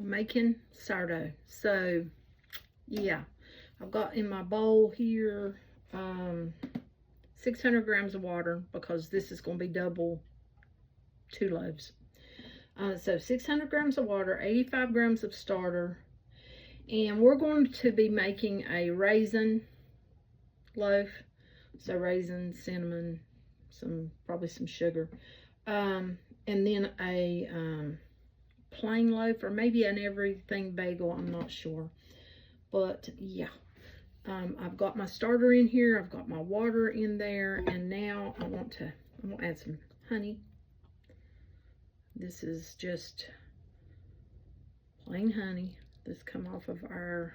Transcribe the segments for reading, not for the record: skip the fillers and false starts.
making sourdough. So yeah, I've got in my bowl here 600 grams of water, because this is going to be double 2 loaves. So 600 grams of water, 85 grams of starter, and we're going to be making a raisin loaf. So raisin, cinnamon, probably some sugar, and then a plain loaf, or maybe an everything bagel, I'm not sure. But yeah, I've got my starter in here, I've got my water in there, and now I'm going to add some honey. This is just plain honey that's come off of our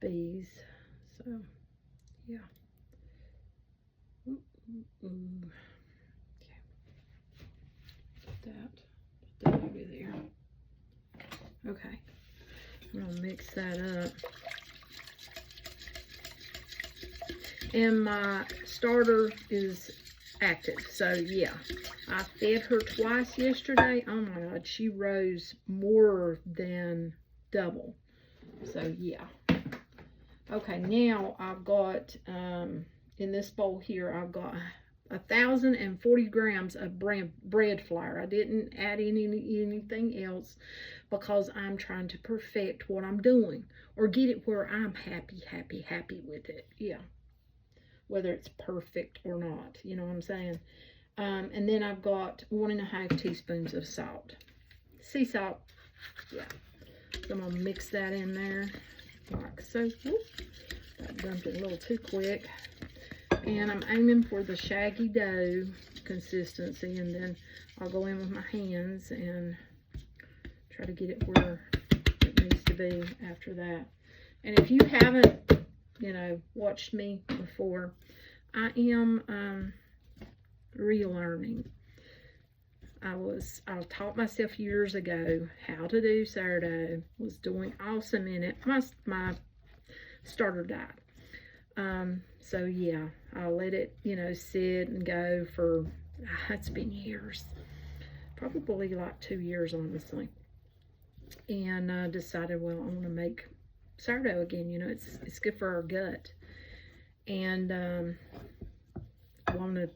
bees. So yeah. Okay. Put that over there. Okay. I'm gonna mix that up. And my starter is active, so yeah. I fed her twice yesterday. Oh my God, she rose more than double. So yeah. Okay, now I've got in this bowl here, I've got 1,040 grams of bread flour. I didn't add anything else, because I'm trying to perfect what I'm doing, or get it where I'm happy with it. Yeah, whether it's perfect or not, you know what I'm saying. And then I've got 1.5 teaspoons of salt, sea salt. Yeah, so I'm gonna mix that in there like so. Whoop. I dumped it a little too quick. And I'm aiming for the shaggy dough consistency, and then I'll go in with my hands and try to get it where it needs to be after that. And if you haven't, you know, watched me before, I am relearning. I taught myself years ago how to do sourdough, was doing awesome in it. My starter died. So yeah, I'll let it, you know, sit and go for, it's been years, probably like 2 years, honestly. And I decided, well, I want to make sourdough again. You know, it's good for our gut. And I want to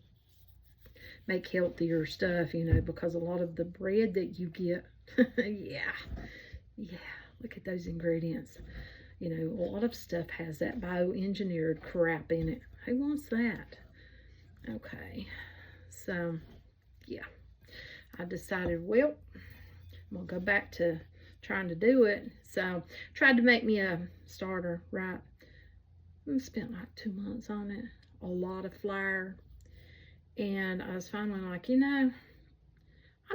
make healthier stuff, you know, because a lot of the bread that you get, yeah, look at those ingredients. You know, a lot of stuff has that bioengineered crap in it. Who wants that? Okay, so yeah, I decided, well, I'm gonna go back to trying to do it. So tried to make me a starter, right? I spent like 2 months on it, a lot of flour, and I was finally like, you know, I'm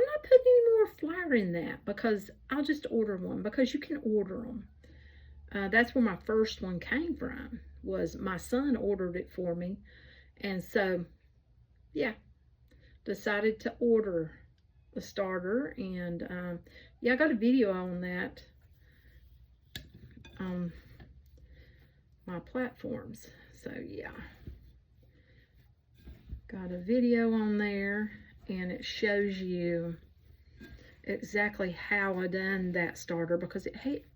not putting any more flour in that, because I'll just order one, because you can order them. That's where my first one came from, was my son ordered it for me. And so, yeah, decided to order a starter. And yeah, I got a video on that on my platforms. So yeah, got a video on there, and it shows you exactly how I done that starter, because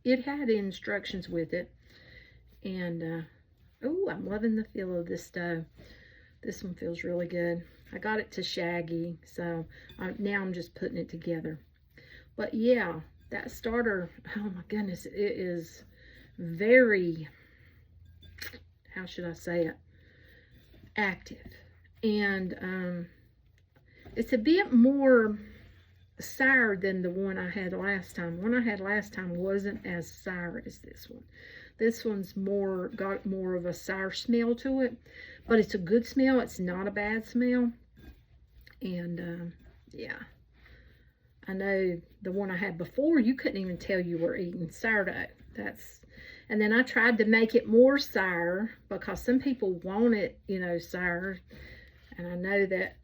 it had instructions with it. And oh, I'm loving the feel of this dough. This one feels really good. I got it to shaggy, so now I'm just putting it together. But yeah, that starter, oh my goodness, it is very, how should I say it, active. And it's a bit more sour than the one I had last time. The one I had last time wasn't as sour as this one. This one's got more of a sour smell to it, but it's a good smell. It's not a bad smell. And yeah, I know the one I had before, you couldn't even tell you were eating sourdough. And then I tried to make it more sour, because some people want it, you know, sour. And I know that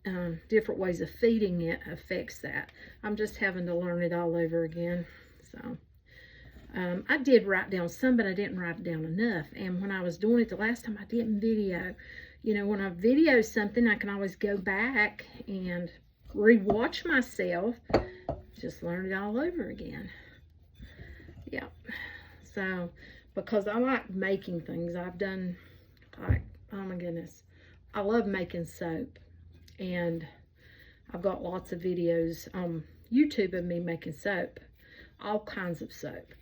different ways of feeding it affects that. I'm just having to learn it all over again. So I did write down some, but I didn't write it down enough. And when I was doing it the last time, I didn't video. You know, when I video something, I can always go back and rewatch myself. Just learn it all over again. Yeah. So, because I like making things, I've done, like, oh my goodness, I love making soap. And I've got lots of videos on YouTube of me making soap, all kinds of soap.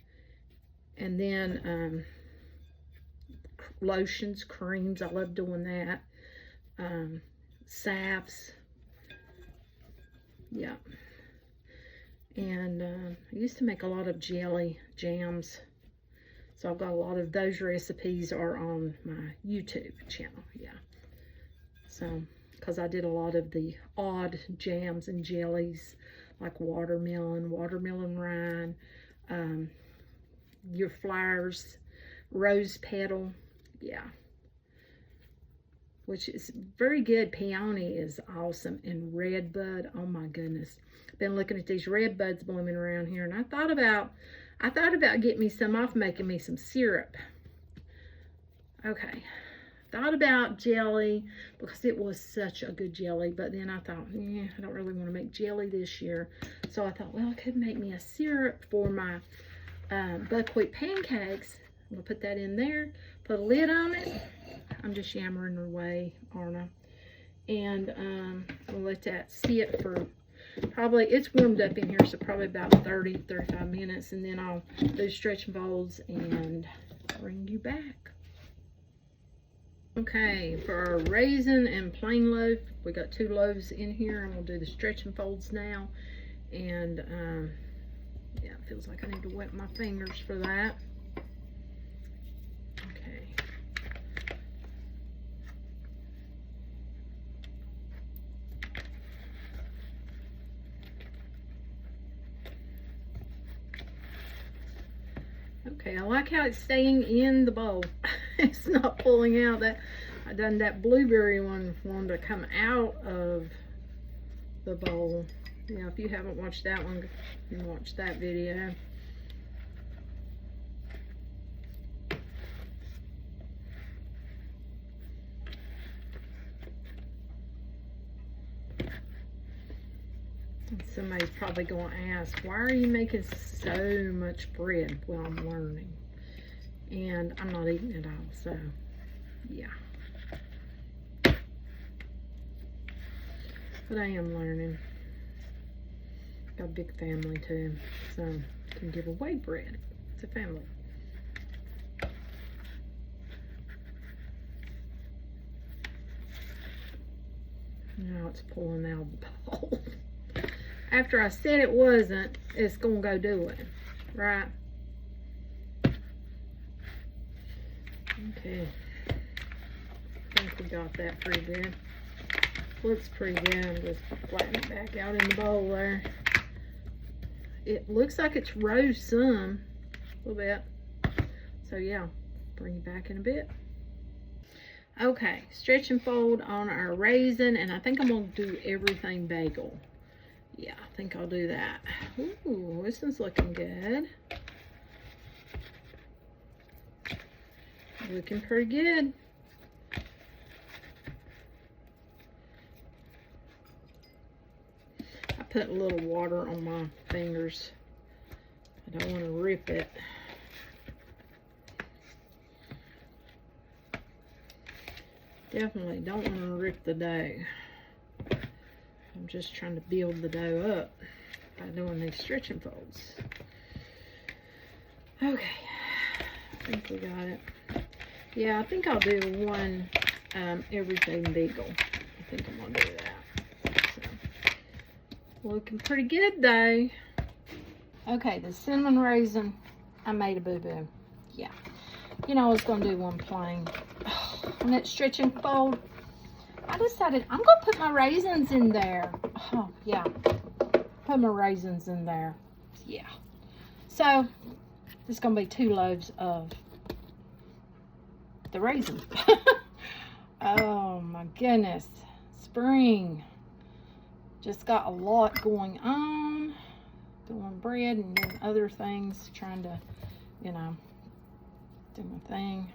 And then lotions, creams, I love doing that. Salves, yeah. And I used to make a lot of jelly jams. So I've got a lot of those recipes are on my YouTube channel, yeah. So, because I did a lot of the odd jams and jellies, like watermelon rind, your flowers, rose petal, yeah. Which is very good. Peony is awesome. And red bud, oh my goodness. Been looking at these red buds blooming around here, and I thought about getting me some off, making me some syrup. Okay. Thought about jelly because it was such a good jelly, but then I thought, I don't really want to make jelly this year. So I thought, well, I could make me a syrup for my buckwheat pancakes. I'm going to put that in there, put a lid on it. I'm just yammering away, aren't I? And we'll let that sit for probably, it's warmed up in here, so probably about 30-35 minutes. And then I'll do stretch and folds and bring you back. Okay, for our raisin and plain loaf, we got 2 loaves in here, and we'll do the stretch and folds now. And yeah, it feels like I need to wet my fingers for that. Okay. Okay, I like how it's staying in the bowl. It's not pulling out. That I done that blueberry one wanted to come out of the bowl. Yeah, if you haven't watched that one, you can watch that video. Somebody's probably going to ask, why are you making so much bread? Well, I'm learning. And I'm not eating it all, so yeah. But I am learning. Got a big family too, so I can give away bread. It's a family. Now it's pulling out of the bowl. After I said it wasn't, it's gonna go do it, right? Okay, I think we got that pretty good. Looks pretty good. I'm just flatten it back out in the bowl there. It looks like it's rose some, a little bit. So yeah, bring you back in a bit. Okay, stretch and fold on our raisin, and I think I'm gonna do everything bagel. Yeah, I think I'll do that. Ooh, this one's looking good. Looking pretty good. I put a little water on my fingers. I don't want to rip it. Definitely don't want to rip the dough. I'm just trying to build the dough up by doing these stretch and folds. Okay, I think we got it. Yeah, I think I'll do one everything bagel. I think I'm gonna do that. So, looking pretty good though. Okay, the cinnamon raisin, I made a boo-boo. Yeah, you know I was gonna do one plain. On that stretch and fold, I decided I'm gonna put my raisins in there. Oh yeah, put my raisins in there. Yeah. So it's gonna be 2 loaves of the raisins. Oh my goodness, spring. Just got a lot going on. Doing bread and doing other things, trying to, you know, do my thing.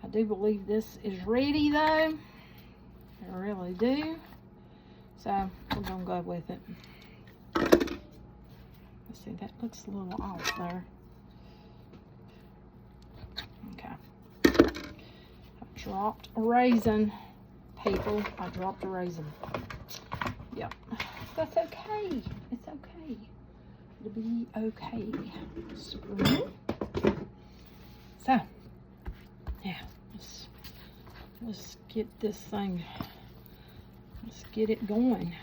I do believe this is ready though. I really do. So we're gonna go with it. Let's See, that looks a little off there. Okay. I dropped a raisin. People, I dropped a raisin. Yep. That's okay. It's okay. It'll be okay. Spoon. So, yeah. Let's get this thing. Let's get it going.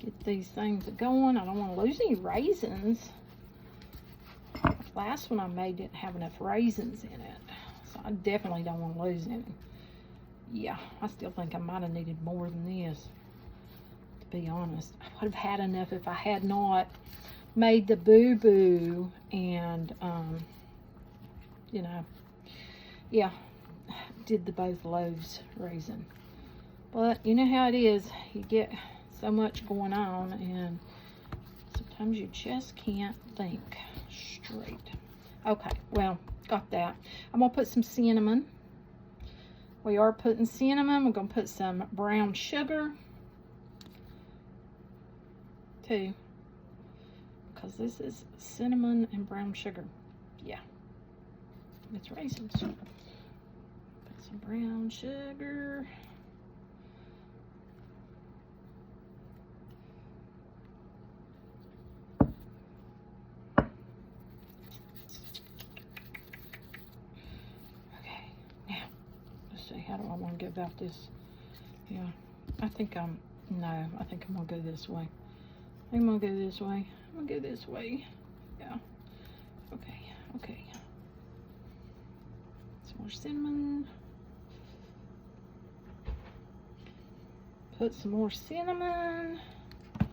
Get these things going. I don't want to lose any raisins. The last one I made didn't have enough raisins in it. So I definitely don't want to lose any. Yeah, I still think I might have needed more than this, to be honest. I would have had enough if I had not made the boo-boo and, you know, yeah, did the both loaves raisin. But you know how it is. You get so much going on and sometimes you just can't think straight. Okay, well, got that. I'm gonna put some cinnamon. We are putting cinnamon. We're gonna put some brown sugar too, because this is cinnamon and brown sugar. Yeah, it's raisins. Put some brown sugar. How do I want to go about this? Yeah, I think I'm gonna go this way. I'm gonna go this way. I'm gonna go this way. Yeah. Okay, okay. Some more cinnamon. Put some more cinnamon. A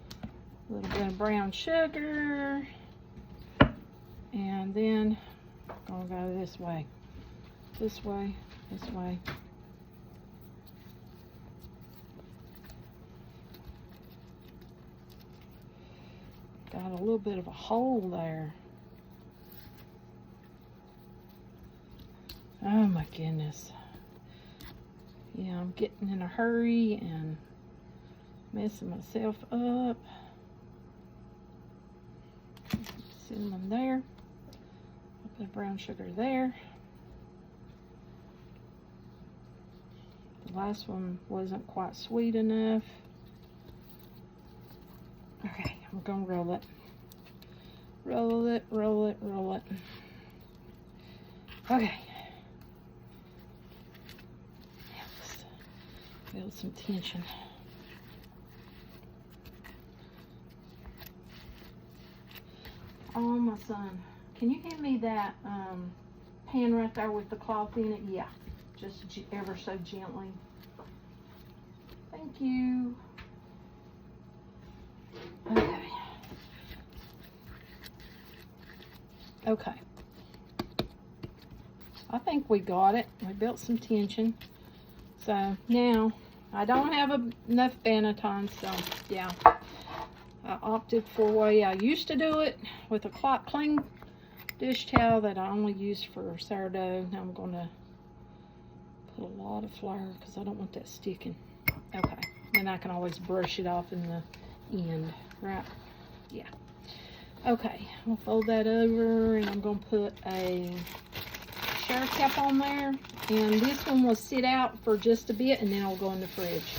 little bit of brown sugar. And then I'm gonna go this way. This way, this way. Got a little bit of a hole there. Oh my goodness. Yeah, I'm getting in a hurry and messing myself up. Cinnamon there. Put the brown sugar there. The last one wasn't quite sweet enough. Okay. I'm gonna roll it. Roll it, roll it, roll it. Okay. Build some tension. Oh, my son. Can you hand me that pan right there with the cloth in it? Yeah. Just ever so gently. Thank you. Okay. Okay. I think we got it. We built some tension. So now I don't have enough Banneton, so yeah. I opted for the way I used to do it with a clean dish towel that I only use for sourdough. Now I'm going to put a lot of flour because I don't want that sticking. Okay. And I can always brush it off in the end. Right? Yeah. Okay, I'll fold that over and I'm going to put a shower cap on there. And this one will sit out for just a bit and then I'll go in the fridge.